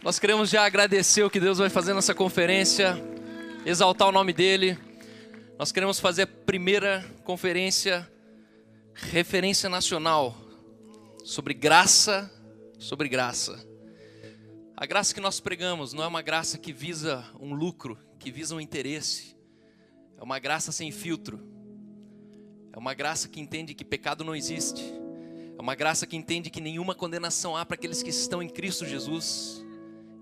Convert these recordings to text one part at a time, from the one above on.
Nós queremos já agradecer o que Deus vai fazer nessa conferência, exaltar o nome dEle. Nós queremos fazer a primeira conferência, referência nacional, sobre graça, sobre graça. A graça que nós pregamos não é uma graça que visa um lucro, que visa um interesse. É uma graça sem filtro. É uma graça que entende que pecado não existe. É uma graça que entende que nenhuma condenação há para aqueles que estão em Cristo Jesus.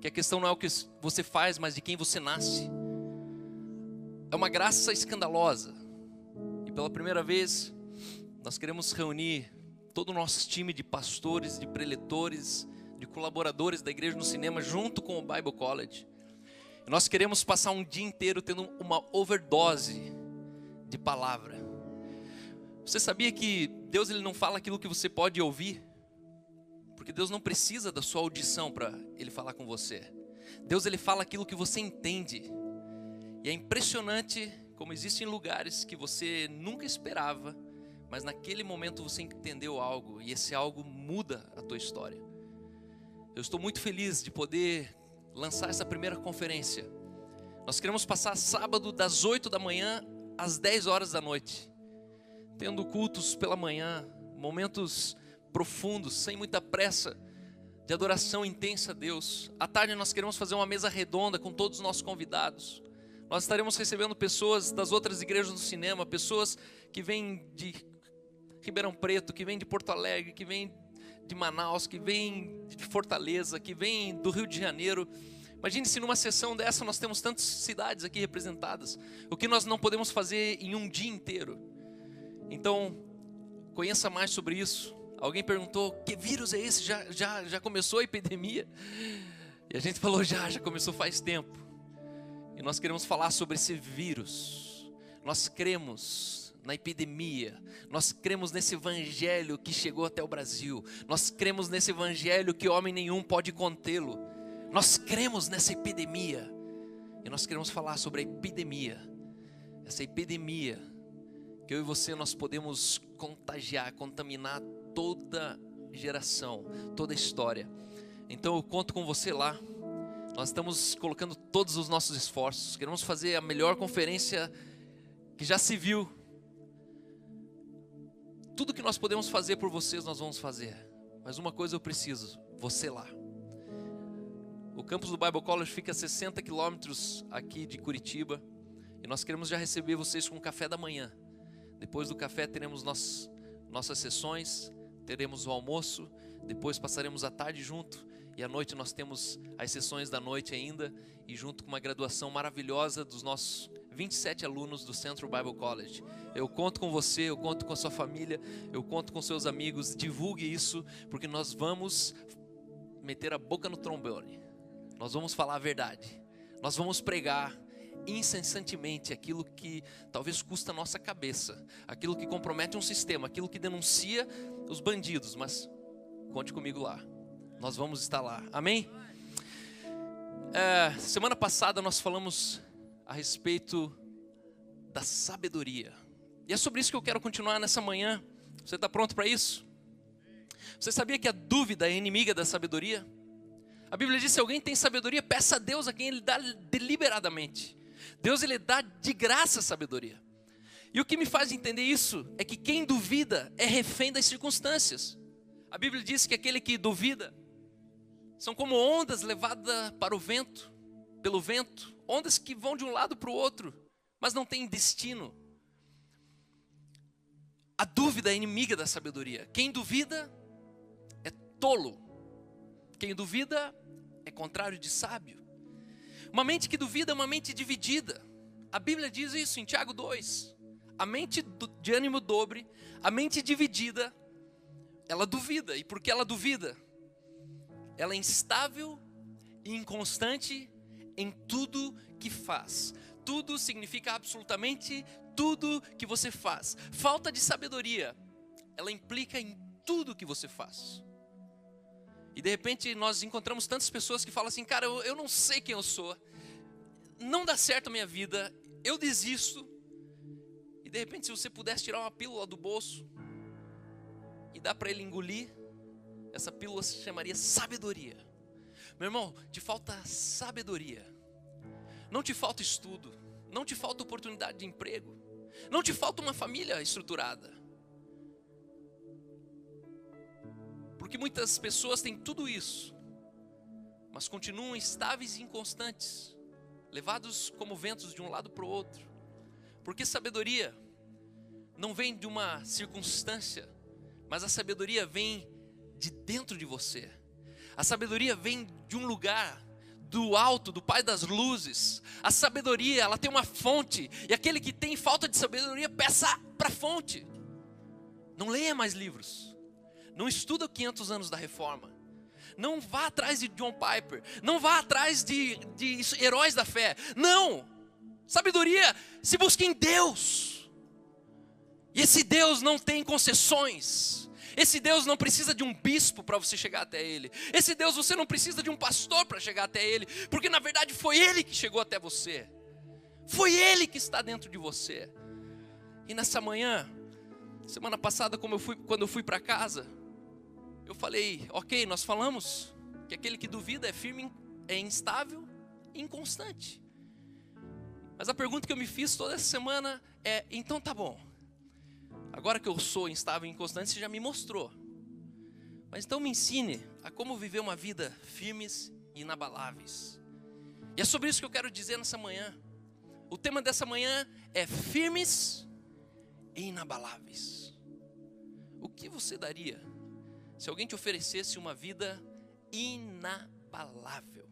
Que a questão não é o que você faz, mas de quem você nasce. É uma graça escandalosa. E pela primeira vez, nós queremos reunir todo o nosso time de pastores, de preletores, de colaboradores da Igreja no Cinema, junto com o Bible College. E nós queremos passar um dia inteiro tendo uma overdose de palavra. Você sabia que Deus ele não fala aquilo que você pode ouvir? Porque Deus não precisa da sua audição para Ele falar com você. Deus ele fala aquilo que você entende. E é impressionante como existem lugares que você nunca esperava, mas naquele momento você entendeu algo, e esse algo muda a tua história. Eu estou muito feliz de poder lançar essa primeira conferência. Nós queremos passar sábado das 8 da manhã às 10 horas da noite, tendo cultos pela manhã, momentos profundos, sem muita pressa, de adoração intensa a Deus. À tarde nós queremos fazer uma mesa redonda com todos os nossos convidados. Nós estaremos recebendo pessoas das outras igrejas do cinema, pessoas que vêm de Ribeirão Preto, que vêm de Porto Alegre, que vêm de Manaus, que vêm de Fortaleza, que vêm do Rio de Janeiro. Imagine se numa sessão dessa nós temos tantas cidades aqui representadas, o que nós não podemos fazer em um dia inteiro. Então, conheça mais sobre isso. Alguém perguntou, que vírus é esse? Já começou a epidemia? E a gente falou, já começou faz tempo. E nós queremos falar sobre esse vírus. Nós cremos na epidemia. Nós cremos nesse evangelho que chegou até o Brasil. Nós cremos nesse evangelho que homem nenhum pode contê-lo. Nós cremos nessa epidemia. E nós queremos falar sobre a epidemia. Essa epidemia que eu e você nós podemos contagiar, contaminar toda geração, toda história. Então eu conto com você lá. Nós estamos colocando todos os nossos esforços. Queremos fazer a melhor conferência que já se viu. Tudo que nós podemos fazer por vocês, nós vamos fazer. Mas uma coisa eu preciso, você lá. O campus do Bible College fica a 60 quilômetros aqui de Curitiba. E nós queremos já receber vocês com um café da manhã. Depois do café teremos nossas sessões, teremos o almoço. Depois passaremos a tarde junto. E à noite nós temos as sessões da noite ainda. E junto com uma graduação maravilhosa dos nossos 27 alunos do Central Bible College. Eu conto com você, eu conto com a sua família, eu conto com seus amigos. Divulgue isso, porque nós vamos meter a boca no trombone. Nós vamos falar a verdade. Nós vamos pregar incessantemente aquilo que talvez custa a nossa cabeça, aquilo que compromete um sistema, aquilo que denuncia os bandidos. Mas conte comigo lá. Nós vamos estar lá. Amém? Semana passada nós falamos a respeito da sabedoria. E é sobre isso que eu quero continuar nessa manhã. Você está pronto para isso? Você sabia que a dúvida é inimiga da sabedoria? A Bíblia diz que se alguém tem sabedoria, peça a Deus a quem Ele dá deliberadamente. Deus Ele dá de graça a sabedoria. E o que me faz entender isso é que quem duvida é refém das circunstâncias. A Bíblia diz que aquele que duvida são como ondas levadas para o vento, pelo vento. Ondas que vão de um lado para o outro, mas não têm destino. A dúvida é inimiga da sabedoria. Quem duvida é tolo. Quem duvida é contrário de sábio. Uma mente que duvida é uma mente dividida. A Bíblia diz isso em Tiago 2. A mente de ânimo dobre, a mente dividida, ela duvida. E por que ela duvida? Ela é instável e inconstante em tudo que faz. Tudo significa absolutamente tudo que você faz. Falta de sabedoria, ela implica em tudo que você faz. E de repente nós encontramos tantas pessoas que falam assim, cara, eu não sei quem eu sou, não dá certo a minha vida, eu desisto. E de repente se você pudesse tirar uma pílula do bolso e dar para ele engolir, essa pílula se chamaria sabedoria. Meu irmão, te falta sabedoria. Não te falta estudo. Não te falta oportunidade de emprego. Não te falta uma família estruturada. Porque muitas pessoas têm tudo isso, mas continuam estáveis e inconstantes, levados como ventos de um lado para o outro. Porque sabedoria não vem de uma circunstância, mas a sabedoria vem de dentro de você. A sabedoria vem de um lugar do alto, do Pai das luzes. A sabedoria, ela tem uma fonte, e aquele que tem falta de sabedoria, peça para a fonte. Não leia mais livros. Não estuda 500 anos da reforma. Não vá atrás de John Piper. Não vá atrás de heróis da fé. Não! Sabedoria se busca em Deus. E esse Deus não tem concessões. Esse Deus não precisa de um bispo para você chegar até Ele. Esse Deus você não precisa de um pastor para chegar até Ele. Porque na verdade foi Ele que chegou até você. Foi Ele que está dentro de você. E nessa manhã, semana passada quando eu fui para casa, eu falei, ok, nós falamos que aquele que duvida é firme, é instável e inconstante. Mas a pergunta que eu me fiz toda essa semana é, então tá bom. Agora que eu sou instável e inconstante, você já me mostrou. Mas então me ensine a como viver uma vida firmes e inabaláveis. E é sobre isso que eu quero dizer nessa manhã. O tema dessa manhã é firmes e inabaláveis. O que você daria se alguém te oferecesse uma vida inabalável?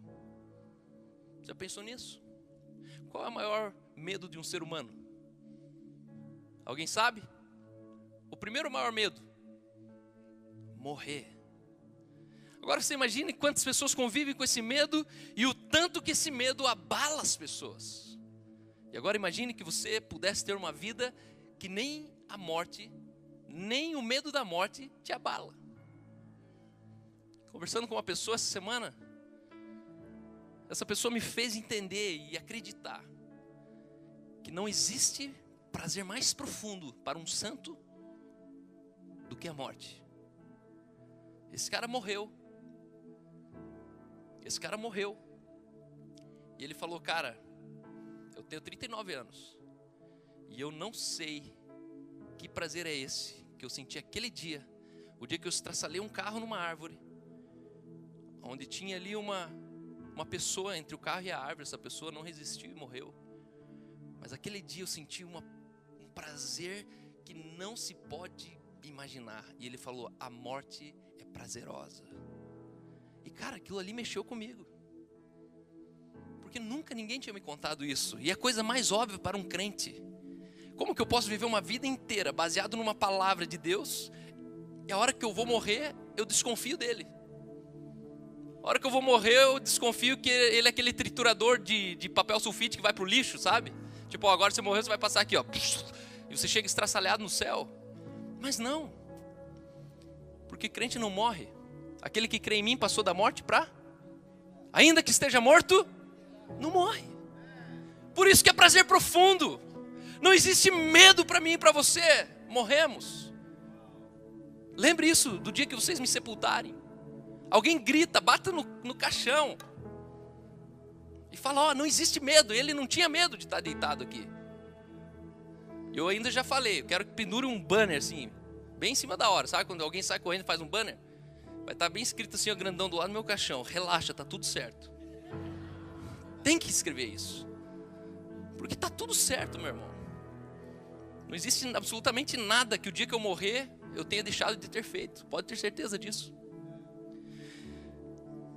Já pensou nisso? Qual é o maior medo de um ser humano? Alguém sabe? O primeiro maior medo: morrer. Agora você imagine quantas pessoas convivem com esse medo e o tanto que esse medo abala as pessoas. E agora imagine que você pudesse ter uma vida que nem a morte, nem o medo da morte te abala. Conversando com uma pessoa essa semana, essa pessoa me fez entender e acreditar que não existe prazer mais profundo para um santo do que a morte. Esse cara morreu. E ele falou, cara, eu tenho 39 anos e eu não sei que prazer é esse que eu senti aquele dia, o dia que eu estraçalhei um carro numa árvore, onde tinha ali uma pessoa entre o carro e a árvore. Essa pessoa não resistiu e morreu. Mas aquele dia eu senti um prazer que não se pode imaginar. E ele falou, a morte é prazerosa. E cara, aquilo ali mexeu comigo, porque nunca ninguém tinha me contado isso. E é a coisa mais óbvia para um crente. Como que eu posso viver uma vida inteira baseado numa palavra de Deus, e a hora que eu vou morrer, eu desconfio dele? A hora que eu vou morrer, eu desconfio que ele é aquele triturador de papel sulfite que vai pro lixo, sabe? Tipo, agora você morreu, você vai passar aqui, ó, e você chega estraçalhado no céu. Mas não, porque crente não morre. Aquele que crê em mim passou da morte para, ainda que esteja morto, não morre. Por isso que é prazer profundo. Não existe medo para mim e para você. Morremos. Lembre isso do dia que vocês me sepultarem. Alguém grita, bata no caixão e fala, ó, não existe medo. Ele não tinha medo de estar deitado aqui. Eu ainda já falei, eu quero que pendure um banner assim, bem em cima da hora. Sabe quando alguém sai correndo e faz um banner? Vai estar bem escrito assim, ó, grandão do lado do meu caixão. Relaxa, tá tudo certo. Tem que escrever isso, porque tá tudo certo, meu irmão. Não existe absolutamente nada que o dia que eu morrer eu tenha deixado de ter feito. Pode ter certeza disso.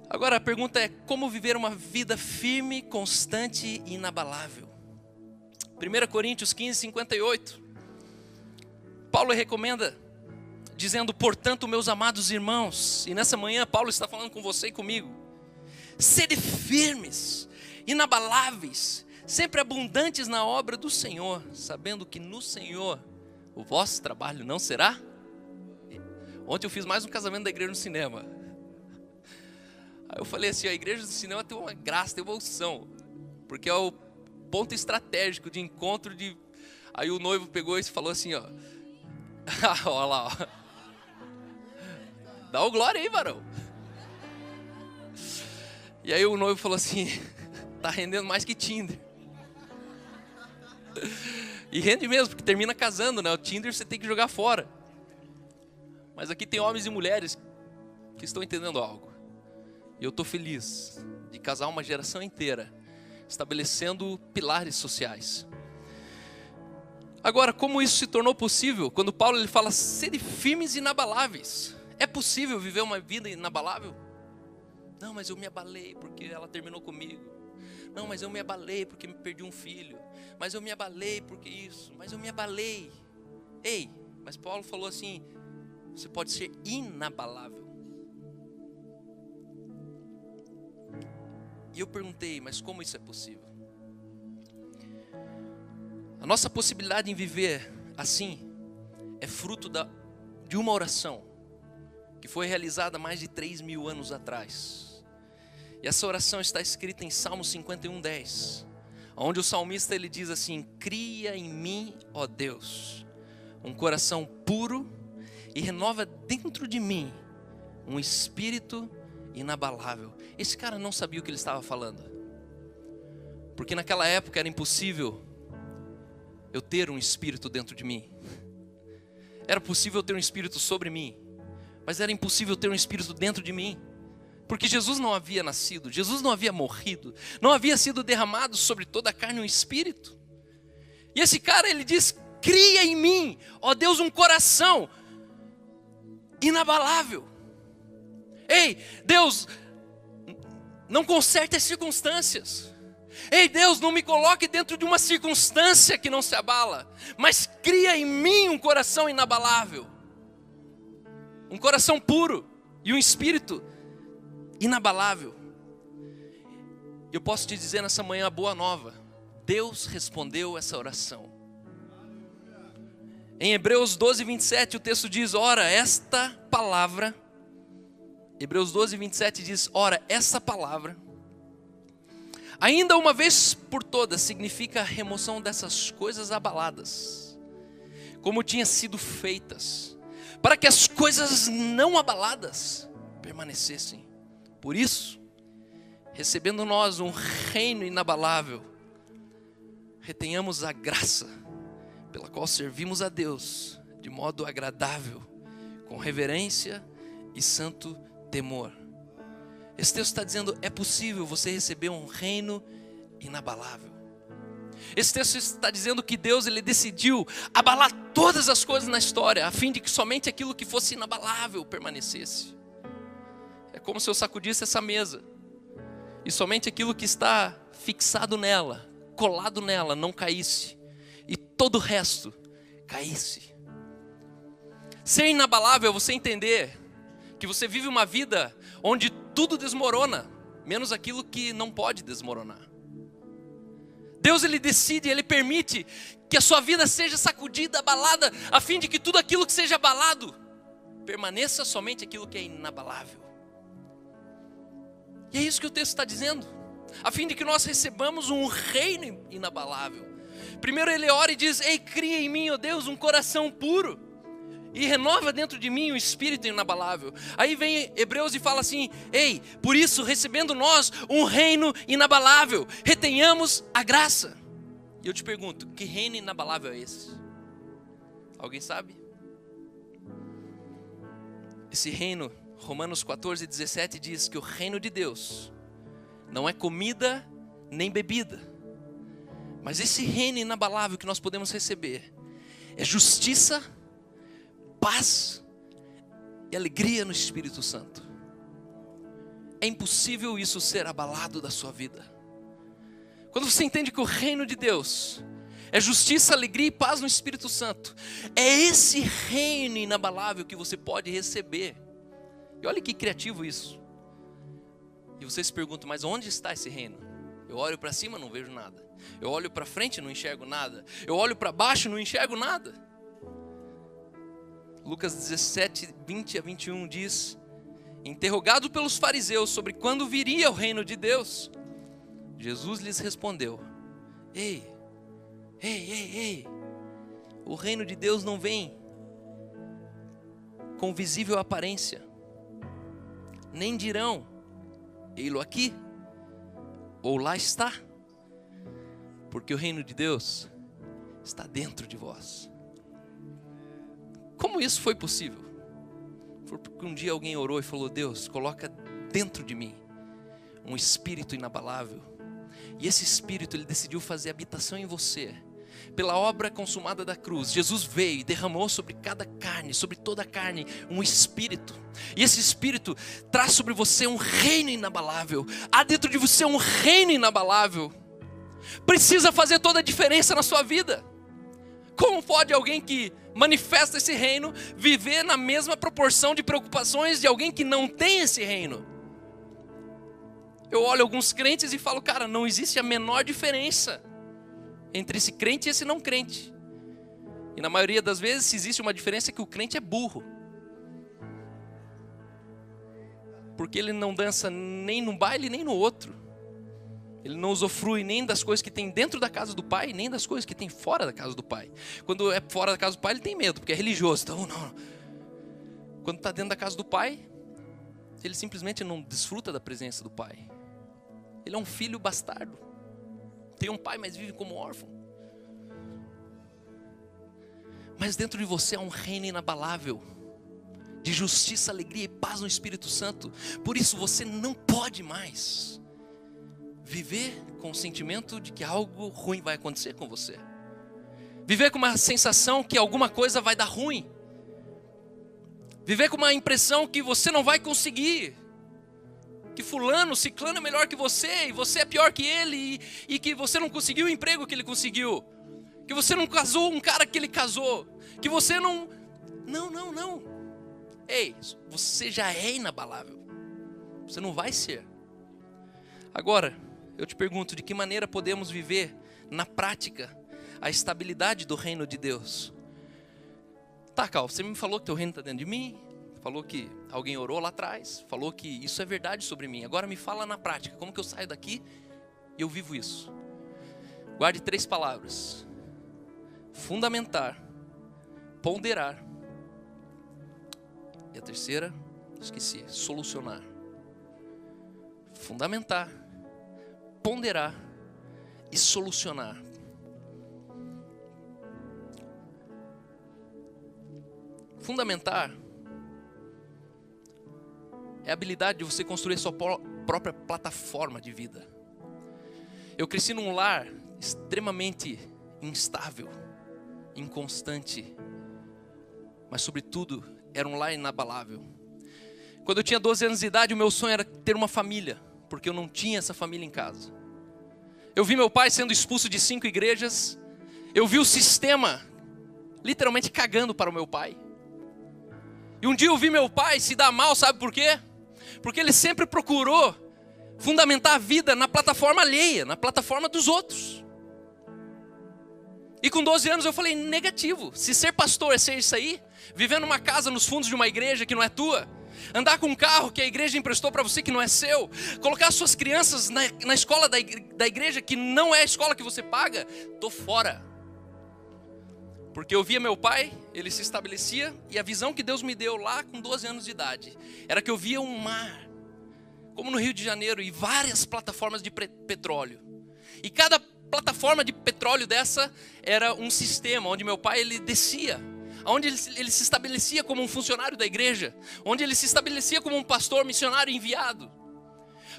Agora a pergunta é, como viver uma vida firme, constante e inabalável? 1 Coríntios 15, 58. Paulo recomenda, dizendo, portanto, meus amados irmãos, e nessa manhã Paulo está falando com você e comigo, sede firmes, inabaláveis, sempre abundantes na obra do Senhor, sabendo que no Senhor o vosso trabalho não será. Ontem eu fiz mais um casamento da igreja no cinema. Aí eu falei assim, a igreja do cinema tem uma graça, tem uma unção, porque é o ponto estratégico de encontro de... Aí o noivo pegou e falou assim, ó, olha lá, ó. Dá o glória aí, varão. E aí o noivo falou assim, tá rendendo mais que Tinder. E rende mesmo, porque termina casando, né? O Tinder você tem que jogar fora. Mas aqui tem homens e mulheres que estão entendendo algo. E eu estou feliz de casar uma geração inteira, estabelecendo pilares sociais. Agora, como isso se tornou possível? Quando Paulo ele fala, sede firmes e inabaláveis. É possível viver uma vida inabalável? Não, mas eu me abalei porque ela terminou comigo. Não, mas eu me abalei porque me perdi um filho. Mas eu me abalei porque isso. Mas eu me abalei. Ei, mas Paulo falou assim, você pode ser inabalável. E eu perguntei, mas como isso é possível? A nossa possibilidade em viver assim é fruto de uma oração que foi realizada mais de 3.000 anos atrás. E essa oração está escrita em Salmo 51:10, onde o salmista ele diz assim, cria em mim, ó Deus, um coração puro e renova dentro de mim um espírito inabalável. Esse cara não sabia o que ele estava falando, porque naquela época era impossível eu ter um espírito dentro de mim. Era possível ter um espírito sobre mim, mas era impossível ter um espírito dentro de mim, porque Jesus não havia nascido, Jesus não havia morrido, não havia sido derramado sobre toda a carne um espírito. E esse cara ele diz, cria em mim, ó Deus, um coração inabalável. Ei, Deus, não conserte as circunstâncias. Ei, Deus, não me coloque dentro de uma circunstância que não se abala, mas cria em mim um coração inabalável, um coração puro e um espírito inabalável. Eu posso te dizer nessa manhã a boa nova, Deus respondeu essa oração. Em Hebreus 12:27 o texto diz, ora, esta palavra, Hebreus 12:27 diz, ora, essa palavra, ainda uma vez por todas, significa a remoção dessas coisas abaladas, como tinha sido feitas, para que as coisas não abaladas permanecessem. Por isso, recebendo nós um reino inabalável, retenhamos a graça pela qual servimos a Deus de modo agradável, com reverência e santo temor. Esse texto está dizendo, é possível você receber um reino inabalável. Esse texto está dizendo que Deus ele decidiu abalar todas as coisas na história, a fim de que somente aquilo que fosse inabalável permanecesse. É como se eu sacudisse essa mesa, e somente aquilo que está fixado nela, colado nela, não caísse, e todo o resto caísse. Ser inabalável é você entender que você vive uma vida onde tudo desmorona, menos aquilo que não pode desmoronar. Deus ele decide, ele permite que a sua vida seja sacudida, abalada, a fim de que tudo aquilo que seja abalado permaneça somente aquilo que é inabalável. E é isso que o texto está dizendo, a fim de que nós recebamos um reino inabalável. Primeiro ele ora e diz, ei, cria em mim, ó Deus, um coração puro, e renova dentro de mim um espírito inabalável. Aí vem Hebreus e fala assim, ei, por isso recebendo nós um reino inabalável, retenhamos a graça. E eu te pergunto, que reino inabalável é esse? Alguém sabe? Esse reino, Romanos 14:17 diz que o reino de Deus não é comida nem bebida, mas esse reino inabalável que nós podemos receber é justiça, paz e alegria no Espírito Santo. É impossível isso ser abalado da sua vida. Quando você entende que o reino de Deus é justiça, alegria e paz no Espírito Santo, é esse reino inabalável que você pode receber. E olha que criativo isso. E você se pergunta, mas onde está esse reino? Eu olho para cima, não vejo nada. Eu olho para frente, não enxergo nada. Eu olho para baixo, não enxergo nada. Lucas 17:20-21 diz, interrogado pelos fariseus sobre quando viria o reino de Deus, Jesus lhes respondeu, ei, o reino de Deus não vem com visível aparência, nem dirão, ei-lo aqui ou lá está. Porque o reino de Deus está dentro de vós. Como isso foi possível? Foi porque um dia alguém orou e falou: Deus, coloca dentro de mim um espírito inabalável. E esse espírito, ele decidiu fazer habitação em você. Pela obra consumada da cruz, Jesus veio e derramou sobre cada carne, sobre toda a carne, um espírito. E esse espírito traz sobre você um reino inabalável. Há dentro de você um reino inabalável. Precisa fazer toda a diferença na sua vida. Como pode alguém que manifesta esse reino viver na mesma proporção de preocupações de alguém que não tem esse reino? Eu olho alguns crentes e falo: cara, não existe a menor diferença entre esse crente e esse não crente. E na maioria das vezes, se existe uma diferença, é que o crente é burro. Porque ele não dança nem num baile, nem no outro. Ele não usufrui nem das coisas que tem dentro da casa do pai, nem das coisas que tem fora da casa do pai. Quando é fora da casa do pai, ele tem medo, porque é religioso. Então, não. Quando está dentro da casa do pai, ele simplesmente não desfruta da presença do pai. Ele é um filho bastardo. Tem um pai, mas vive como órfão. Mas dentro de você há um reino inabalável, de justiça, alegria e paz no Espírito Santo. Por isso você não pode mais viver com o sentimento de que algo ruim vai acontecer com você. Viver com uma sensação que alguma coisa vai dar ruim. Viver com uma impressão que você não vai conseguir. Que fulano, ciclano é melhor que você, e você é pior que ele, e que você não conseguiu o emprego que ele conseguiu, que você não casou um cara que ele casou, que você não... Não. Ei, você já é inabalável. Você não vai ser. Agora, eu te pergunto, de que maneira podemos viver na prática a estabilidade do reino de Deus? Tá, Cal, você me falou que teu reino está dentro de mim, falou que alguém orou lá atrás, falou que isso é verdade sobre mim. Agora me fala na prática, como que eu saio daqui e eu vivo isso? Guarde 3 palavras: fundamentar, ponderar, e a terceira, esqueci, solucionar. Fundamentar, ponderar e solucionar. Fundamentar é a habilidade de você construir sua própria plataforma de vida. Eu cresci num lar extremamente instável, inconstante, mas sobretudo era um lar inabalável. Quando eu tinha 12 anos de idade, o meu sonho era ter uma família, porque eu não tinha essa família em casa. Eu vi meu pai sendo expulso de 5 igrejas. Eu vi o sistema literalmente cagando para o meu pai. E um dia eu vi meu pai se dar mal, sabe por quê? Porque ele sempre procurou fundamentar a vida na plataforma alheia, na plataforma dos outros. E com 12 anos eu falei: negativo. Se ser pastor é ser isso aí, viver numa casa nos fundos de uma igreja que não é tua, andar com um carro que a igreja emprestou para você que não é seu, colocar suas crianças na escola da igreja que não é a escola que você paga, tô fora. Porque eu via meu pai, ele se estabelecia, e a visão que Deus me deu lá com 12 anos de idade era que eu via um mar, como no Rio de Janeiro, e várias plataformas de petróleo. E cada plataforma de petróleo dessa era um sistema onde meu pai ele descia, onde ele se estabelecia como um funcionário da igreja, onde ele se estabelecia como um pastor missionário enviado.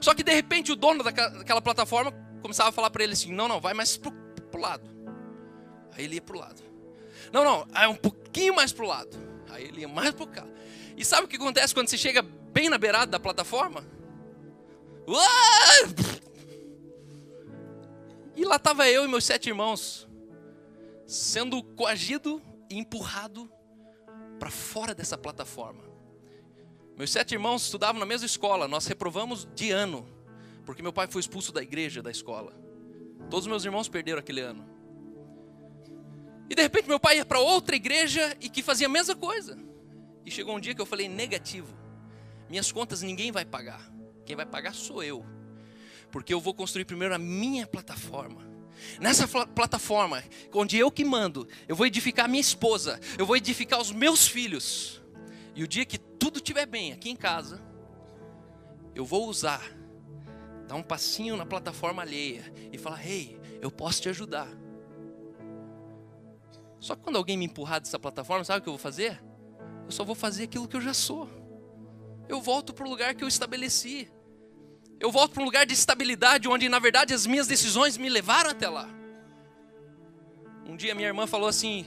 Só que de repente o dono daquela plataforma começava a falar para ele assim: não, vai mais pro lado. Aí ele ia pro lado. Não, aí um pouquinho mais pro lado. Aí ele ia mais pro cá. E sabe o que acontece quando você chega bem na beirada da plataforma? E lá estava eu e meus 7 irmãos, sendo coagido e empurrado para fora dessa plataforma. Meus 7 irmãos estudavam na mesma escola. Nós reprovamos de ano, porque meu pai foi expulso da igreja, da escola. Todos os meus irmãos perderam aquele ano. E de repente meu pai ia para outra igreja e que fazia a mesma coisa. E chegou um dia que eu falei: negativo. Minhas contas ninguém vai pagar. Quem vai pagar sou eu. Porque eu vou construir primeiro a minha plataforma. Nessa plataforma, onde eu que mando, eu vou edificar a minha esposa, eu vou edificar os meus filhos. E o dia que tudo estiver bem aqui em casa, eu vou usar dar um passinho na plataforma alheia e falar: "Ei, eu posso te ajudar". Só que quando alguém me empurrar dessa plataforma, sabe o que eu vou fazer? Eu só vou fazer aquilo que eu já sou. Eu volto para o lugar que eu estabeleci. Eu volto para um lugar de estabilidade, onde na verdade as minhas decisões me levaram até lá. Um dia minha irmã falou assim: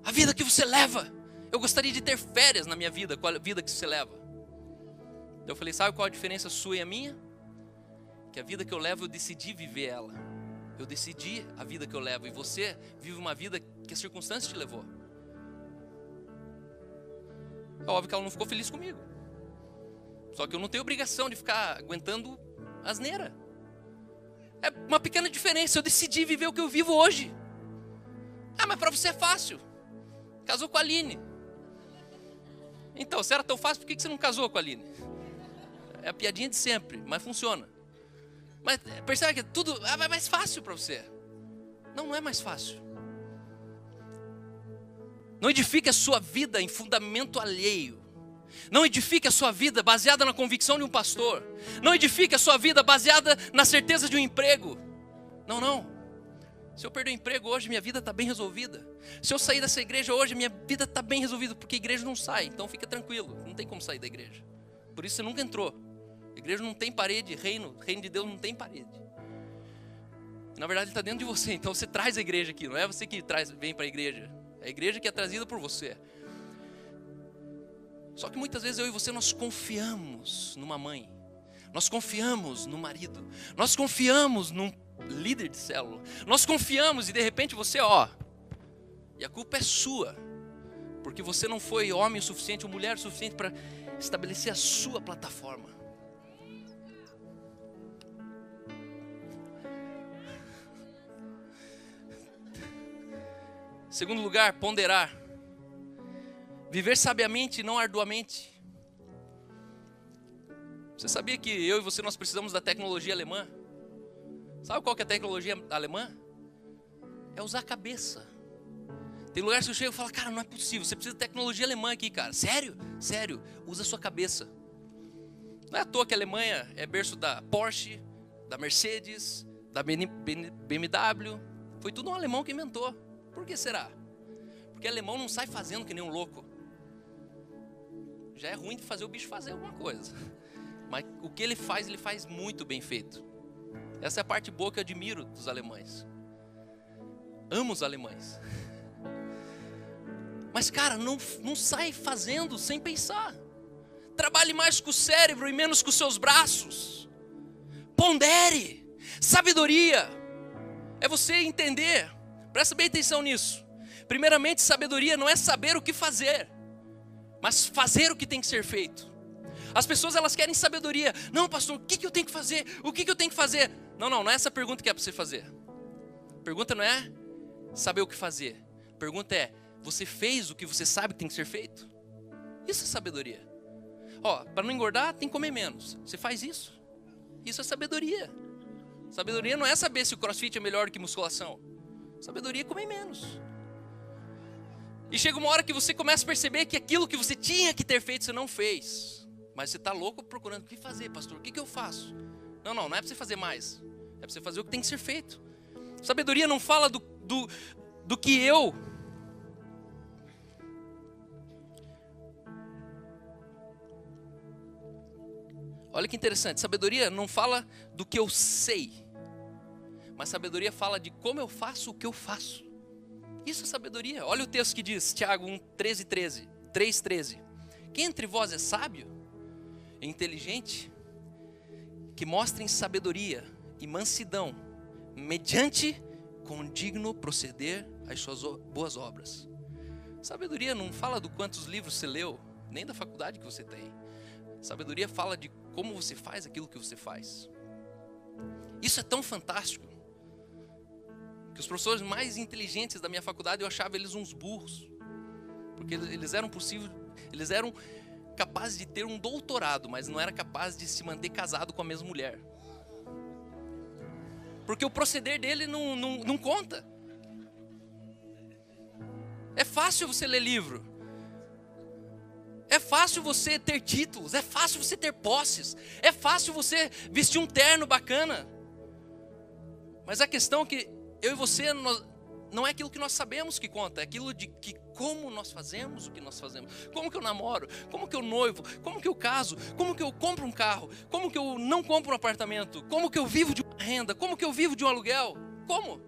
"A vida que você leva, eu gostaria de ter férias na minha vida com a vida que você leva". Eu falei: "Sabe qual a diferença sua e a minha? Que a vida que eu levo, eu decidi viver ela. Eu decidi a vida que eu levo, e você vive uma vida que a circunstância te levou". É óbvio que ela não ficou feliz comigo. Só que eu não tenho obrigação de ficar aguentando asneira. É uma pequena diferença. Eu decidi viver o que eu vivo hoje. Ah, mas para você é fácil. Casou com a Aline. Então, se era tão fácil, por que você não casou com a Aline? É a piadinha de sempre, mas funciona. Mas percebe que tudo é mais fácil para você. Não, não é mais fácil. Não edifique a sua vida em fundamento alheio. Não edifique a sua vida baseada na convicção de um pastor. Não edifique a sua vida baseada na certeza de um emprego. Não, não. Se eu perder o emprego hoje, minha vida está bem resolvida. Se eu sair dessa igreja hoje, minha vida está bem resolvida. Porque a igreja não sai, então fica tranquilo. Não tem como sair da igreja. Por isso você nunca entrou. A igreja não tem parede, reino de Deus não tem parede. Na verdade ele está dentro de você, então você traz a igreja aqui. Não é você que vem para a igreja. É a igreja que é trazida por você. Só que muitas vezes eu e você, nós confiamos numa mãe. Nós confiamos no marido. Nós confiamos num líder de célula. Nós confiamos e de repente você, e a culpa é sua. Porque você não foi homem o suficiente ou mulher o suficiente para estabelecer a sua plataforma. Segundo lugar, ponderar. Viver sabiamente e não arduamente. Você sabia que eu e você, nós precisamos da tecnologia alemã? Sabe qual que é a tecnologia alemã? É usar a cabeça. Tem lugares que eu chego e falo: "Cara, não é possível, você precisa de tecnologia alemã aqui, cara". Sério? Sério, usa a sua cabeça. Não é à toa que a Alemanha é berço da Porsche, da Mercedes, da BMW. Foi tudo um alemão que inventou. Por que será? Porque alemão não sai fazendo que nem um louco. Já é ruim de fazer o bicho fazer alguma coisa. Mas o que ele faz muito bem feito. Essa é a parte boa que eu admiro dos alemães. Amo os alemães. Mas cara, não sai fazendo sem pensar. Trabalhe mais com o cérebro e menos com os seus braços. Pondere. Sabedoria é você entender. Presta bem atenção nisso. Primeiramente, sabedoria não é saber o que fazer, mas fazer o que tem que ser feito. As pessoas, elas querem sabedoria. Não, pastor, o que eu tenho que fazer? O que eu tenho que fazer? Não é essa a pergunta que é para você fazer. A pergunta não é saber o que fazer. A pergunta é: você fez o que você sabe que tem que ser feito? Isso é sabedoria. Para não engordar, tem que comer menos. Você faz isso? Isso é sabedoria. Sabedoria não é saber se o crossfit é melhor que musculação. Sabedoria é comer menos. E chega uma hora que você começa a perceber que aquilo que você tinha que ter feito, você não fez. Mas você está louco procurando o que fazer, pastor. O que eu faço? Não é para você fazer mais. É para você fazer o que tem que ser feito. Sabedoria não fala do que eu... Olha que interessante. Sabedoria não fala do que eu sei. Mas sabedoria fala de como eu faço o que eu faço. Isso é sabedoria. Olha o texto que diz, Tiago 3:13. Quem entre vós é sábio e inteligente, que mostrem sabedoria e mansidão, mediante condigno proceder às suas boas obras. Sabedoria não fala do quantos livros você leu, nem da faculdade que você tem. Sabedoria fala de como você faz aquilo que você faz. Isso é tão fantástico que os professores mais inteligentes da minha faculdade, eu achava eles uns burros. Porque eles eram capazes de ter um doutorado, mas não eram capazes de se manter casado com a mesma mulher. Porque o proceder dele não conta. É fácil você ler livro. É fácil você ter títulos, é fácil você ter posses, é fácil você vestir um terno bacana. Mas a questão é que eu e você, não é aquilo que nós sabemos que conta, é aquilo de que como nós fazemos o que nós fazemos. Como que eu namoro, como que eu noivo, como que eu caso, como que eu compro um carro, como que eu não compro um apartamento, como que eu vivo de uma renda, como que eu vivo de um aluguel, como?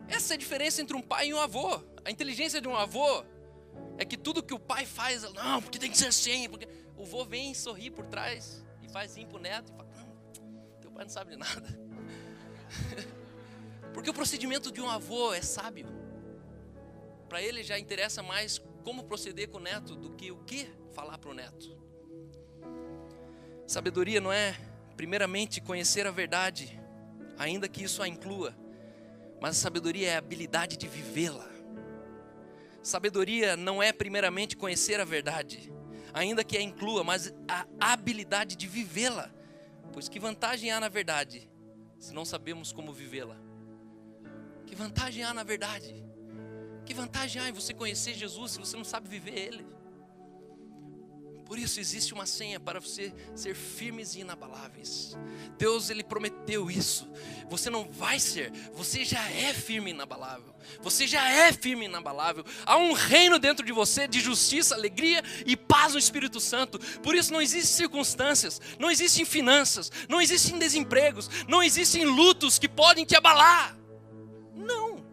Essa é a diferença entre um pai e um avô. A inteligência de um avô é que tudo que o pai faz, não, porque tem que ser assim, porque o avô vem e sorri por trás e faz assim pro neto e fala, não, teu pai não sabe de nada. Porque o procedimento de um avô é sábio. Para ele já interessa mais como proceder com o neto do que o que falar para o neto. Sabedoria não é, primeiramente, conhecer a verdade, ainda que isso a inclua, mas a sabedoria é a habilidade de vivê-la. Sabedoria não é, primeiramente, conhecer a verdade, ainda que a inclua, mas a habilidade de vivê-la. Pois que vantagem há na verdade, se não sabemos como vivê-la? Que vantagem há na verdade? Que vantagem há em você conhecer Jesus se você não sabe viver Ele? Por isso existe uma senha para você ser firmes e inabaláveis. Deus, Ele prometeu isso. Você não vai ser, você já é firme e inabalável. Você já é firme e inabalável. Há um reino dentro de você de justiça, alegria e paz no Espírito Santo. Por isso não existem circunstâncias, não existem finanças, não existem desempregos, não existem lutos que podem te abalar. Não.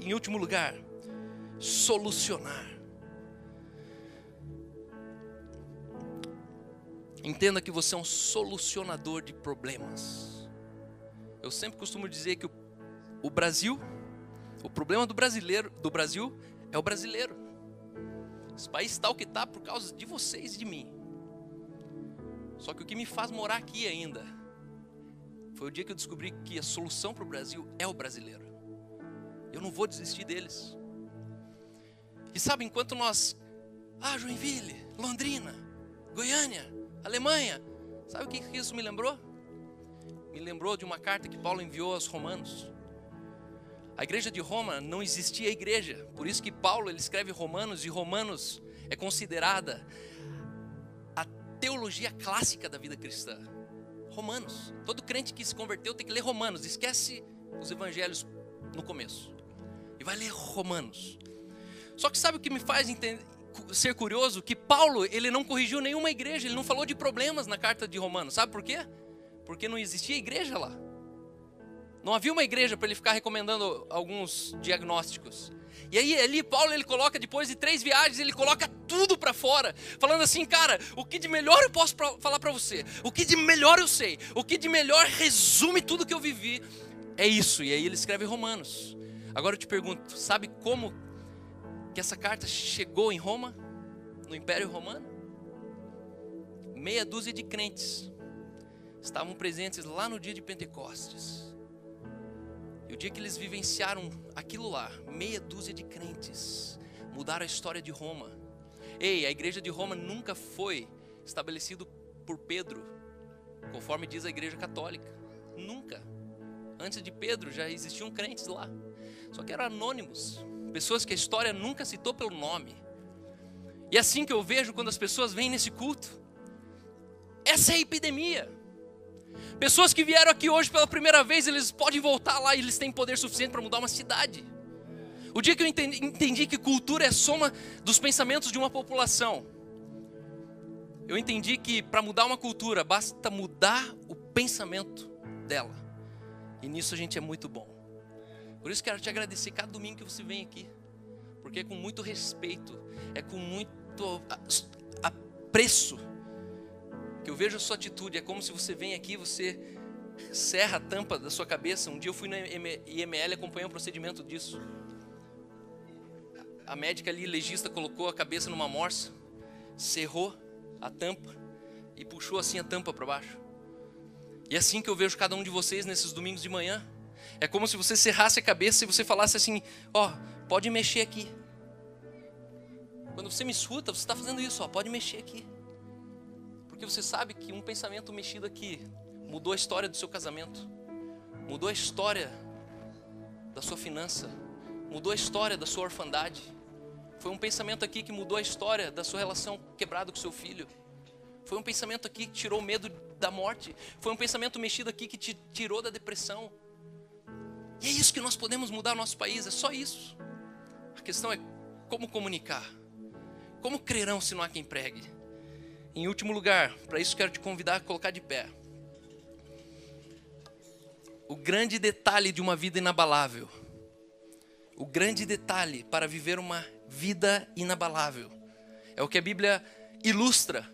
Em último lugar, solucionar. Entenda que você é um solucionador de problemas. Eu sempre costumo dizer que o Brasil, o problema do Brasil é o brasileiro. Esse país está o que está por causa de vocês e de mim. Só que o que me faz morar aqui ainda foi o dia que eu descobri que a solução para o Brasil é o brasileiro. Eu não vou desistir deles. E sabe, enquanto nós... Joinville, Londrina, Goiânia, Alemanha. Sabe o que isso me lembrou? Me lembrou de uma carta que Paulo enviou aos romanos. A igreja de Roma não existia igreja. Por isso que Paulo ele escreve Romanos. E Romanos é considerada a teologia clássica da vida cristã. Romanos. Todo crente que se converteu tem que ler Romanos. Esquece os evangelhos no começo. E vai ler Romanos. Só que sabe o que me faz ser curioso? Que Paulo, ele não corrigiu nenhuma igreja. Ele não falou de problemas na carta de Romanos. Sabe por quê? Porque não existia igreja lá. Não havia uma igreja para ele ficar recomendando alguns diagnósticos. E aí ali Paulo ele coloca, depois de 3 viagens, ele coloca tudo para fora. Falando assim, cara, o que de melhor eu posso falar para você? O que de melhor eu sei? O que de melhor resume tudo que eu vivi? É isso. E aí ele escreve Romanos. Agora eu te pergunto, sabe como que essa carta chegou em Roma? No Império Romano? Meia dúzia de crentes estavam presentes lá no dia de Pentecostes. E o dia que eles vivenciaram aquilo lá, meia dúzia de crentes mudaram a história de Roma. Ei, a igreja de Roma nunca foi estabelecida por Pedro, conforme diz a igreja católica. Nunca. Antes de Pedro já existiam crentes lá. Só que eram anônimos. Pessoas que a história nunca citou pelo nome. E é assim que eu vejo quando as pessoas vêm nesse culto. Essa é a epidemia. Pessoas que vieram aqui hoje pela primeira vez, eles podem voltar lá e eles têm poder suficiente para mudar uma cidade. O dia que eu entendi que cultura é soma dos pensamentos de uma população, eu entendi que para mudar uma cultura, basta mudar o pensamento dela. E nisso a gente é muito bom. Por isso quero te agradecer cada domingo que você vem aqui. Porque é com muito respeito, é com muito apreço que eu vejo a sua atitude. É como se você vem aqui, você cerra a tampa da sua cabeça. Um dia eu fui na IML e acompanhei um procedimento disso. A médica ali, legista, colocou a cabeça numa morsa, cerrou a tampa e puxou assim a tampa para baixo. E é assim que eu vejo cada um de vocês nesses domingos de manhã. É como se você cerrasse a cabeça e você falasse assim, pode mexer aqui. Quando você me escuta, você está fazendo isso, pode mexer aqui. Porque você sabe que um pensamento mexido aqui mudou a história do seu casamento, mudou a história da sua finança, mudou a história da sua orfandade, Foi um pensamento aqui que mudou a história da sua relação quebrada com seu filho. Foi um pensamento aqui que tirou o medo da morte. Foi um pensamento mexido aqui que te tirou da depressão. E é isso que nós podemos mudar no nosso país, é só isso. A questão é como comunicar. Como crerão se não há quem pregue? Em último lugar, para isso quero te convidar a colocar de pé. O grande detalhe de uma vida inabalável. O grande detalhe para viver uma vida inabalável é o que a Bíblia ilustra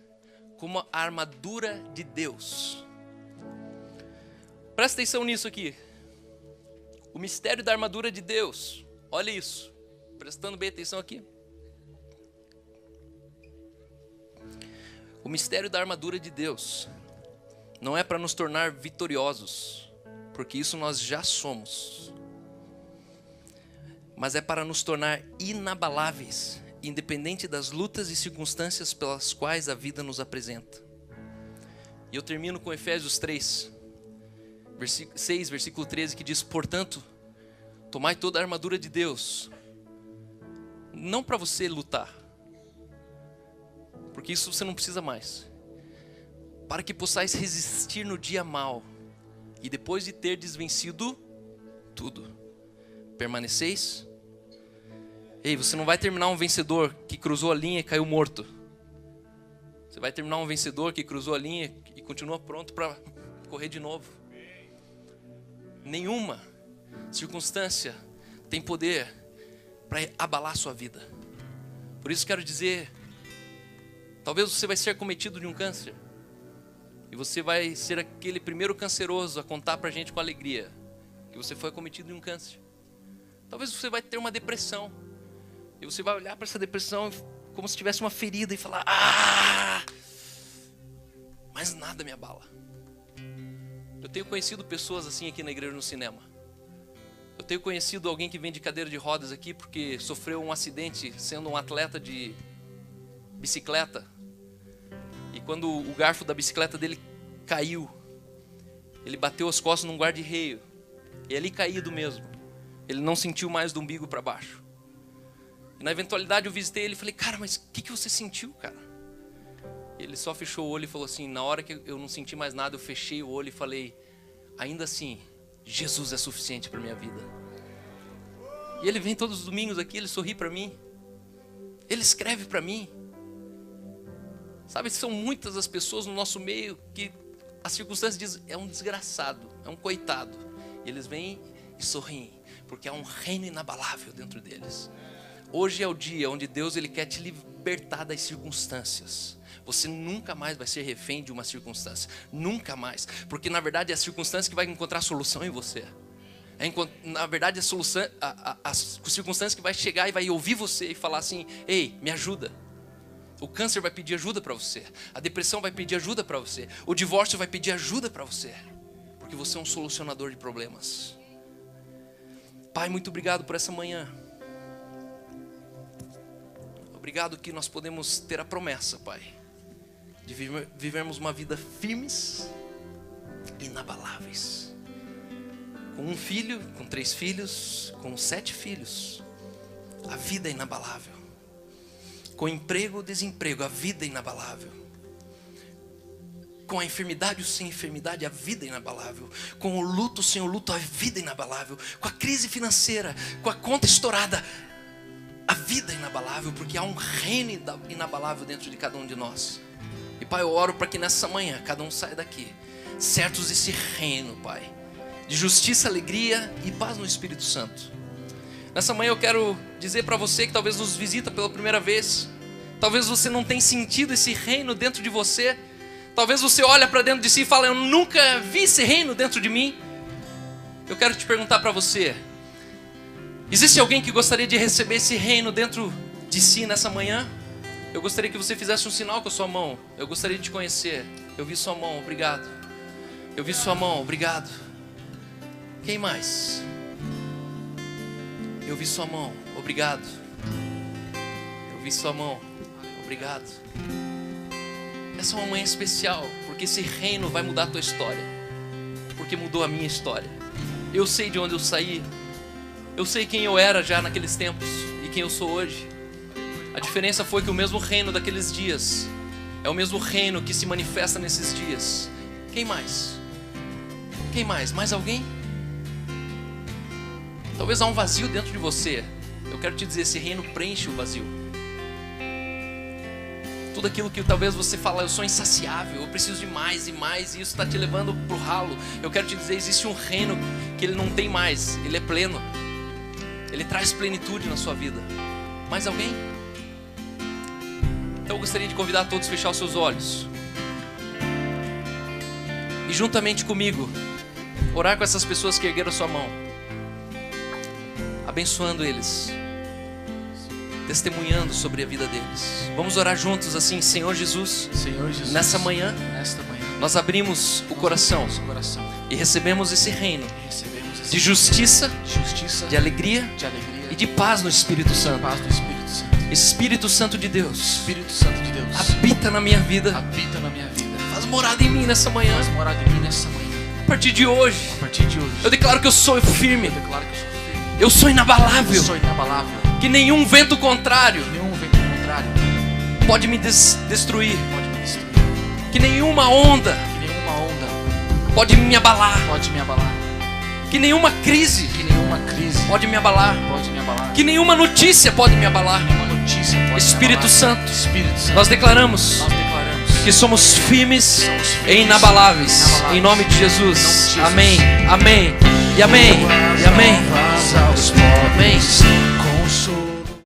como a armadura de Deus. Presta atenção nisso aqui. O mistério da armadura de Deus. Olha isso. Prestando bem atenção aqui. O mistério da armadura de Deus não é para nos tornar vitoriosos, porque isso nós já somos. Mas é para nos tornar inabaláveis, independente das lutas e circunstâncias pelas quais a vida nos apresenta. E eu termino com Efésios 3, 6, versículo 13, que diz: portanto, tomai toda a armadura de Deus, não para você lutar, porque isso você não precisa mais, para que possais resistir no dia mau, e depois de ter desvencido tudo, permaneceis. Ei, você não vai terminar um vencedor que cruzou a linha e caiu morto. Você vai terminar um vencedor que cruzou a linha e continua pronto para correr de novo. Nenhuma circunstância tem poder para abalar a sua vida. Por isso quero dizer, talvez você vai ser acometido de um câncer. E você vai ser aquele primeiro canceroso a contar para a gente com alegria que você foi acometido de um câncer. Talvez você vai ter uma depressão. E você vai olhar para essa depressão como se tivesse uma ferida e falar: ah! Mas nada me abala. Eu tenho conhecido pessoas assim aqui na igreja, no cinema. Eu tenho conhecido alguém que vem de cadeira de rodas aqui porque sofreu um acidente sendo um atleta de bicicleta. E quando o garfo da bicicleta dele caiu, ele bateu as costas num guarda-reio. E ali caído mesmo. Ele não sentiu mais do umbigo para baixo. E na eventualidade eu visitei ele e falei: cara, mas o que você sentiu, cara? Ele só fechou o olho e falou assim: na hora que eu não senti mais nada, eu fechei o olho e falei: ainda assim, Jesus é suficiente para minha vida. E ele vem todos os domingos aqui, ele sorri para mim. Ele escreve para mim. Sabe, são muitas as pessoas no nosso meio que as circunstâncias dizem: é um desgraçado, é um coitado. E eles vêm e sorriem, porque há um reino inabalável dentro deles. Hoje é o dia onde Deus ele quer te libertar das circunstâncias. Você nunca mais vai ser refém de uma circunstância. Nunca mais. Porque na verdade é a circunstância que vai encontrar a solução em você. Na verdade a circunstância que vai chegar e vai ouvir você e falar assim: ei, me ajuda. O câncer vai pedir ajuda para você. A depressão vai pedir ajuda para você. O divórcio vai pedir ajuda para você. Porque você é um solucionador de problemas. Pai, muito obrigado por essa manhã. Obrigado que nós podemos ter a promessa, Pai, de vivermos uma vida firmes e inabaláveis. Com um filho, com 3 filhos, com 7 filhos, a vida é inabalável. Com emprego ou desemprego, a vida é inabalável. Com a enfermidade ou sem enfermidade, a vida é inabalável. Com o luto ou sem o luto, a vida é inabalável. Com a crise financeira, com a conta estourada, a vida é inabalável, porque há um reino inabalável dentro de cada um de nós. E Pai, eu oro para que nessa manhã cada um saia daqui certos desse reino, Pai, de justiça, alegria e paz no Espírito Santo. Nessa manhã eu quero dizer para você que talvez nos visita pela primeira vez. Talvez você não tenha sentido esse reino dentro de você. Talvez você olha para dentro de si e fala: eu nunca vi esse reino dentro de mim. Eu quero te perguntar para você: existe alguém que gostaria de receber esse reino dentro de si nessa manhã? Eu gostaria que você fizesse um sinal com a sua mão. Eu gostaria de te conhecer. Eu vi sua mão, obrigado. Eu vi sua mão, obrigado. Quem mais? Eu vi sua mão, obrigado. Eu vi sua mão, obrigado. Essa é uma manhã especial, porque esse reino vai mudar a tua história. Porque mudou a minha história. Eu sei de onde eu saí. Eu sei quem eu era já naqueles tempos e quem eu sou hoje. A diferença foi que o mesmo reino daqueles dias é o mesmo reino que se manifesta nesses dias. Quem mais? Quem mais? Mais alguém? Talvez há um vazio dentro de você. Eu quero te dizer, esse reino preenche o vazio. Tudo aquilo que talvez você fala, eu sou insaciável, eu preciso de mais e mais, e isso está te levando para o ralo. Eu quero te dizer, existe um reino que ele não tem mais, ele é pleno. Ele traz plenitude na sua vida. Mais alguém? Então eu gostaria de convidar todos a fechar os seus olhos. E juntamente comigo, orar com essas pessoas que ergueram sua mão. Abençoando eles. Testemunhando sobre a vida deles. Vamos orar juntos assim. Senhor Jesus, nesta manhã, nós abrimos o coração e recebemos esse reino de justiça, de alegria e de paz no Espírito Santo. Espírito Santo de Deus, habita na minha vida. Faz morada em mim nessa manhã. A partir de hoje, eu declaro que eu sou firme. Eu sou inabalável. Que nenhum vento contrário pode me destruir. Que nenhuma onda pode me abalar. Que nenhuma crise pode me abalar. Que nenhuma notícia pode me abalar. Espírito Santo, nós declaramos que somos firmes e inabaláveis. Em nome de Jesus. Amém. Amém. E amém. E amém. Amém.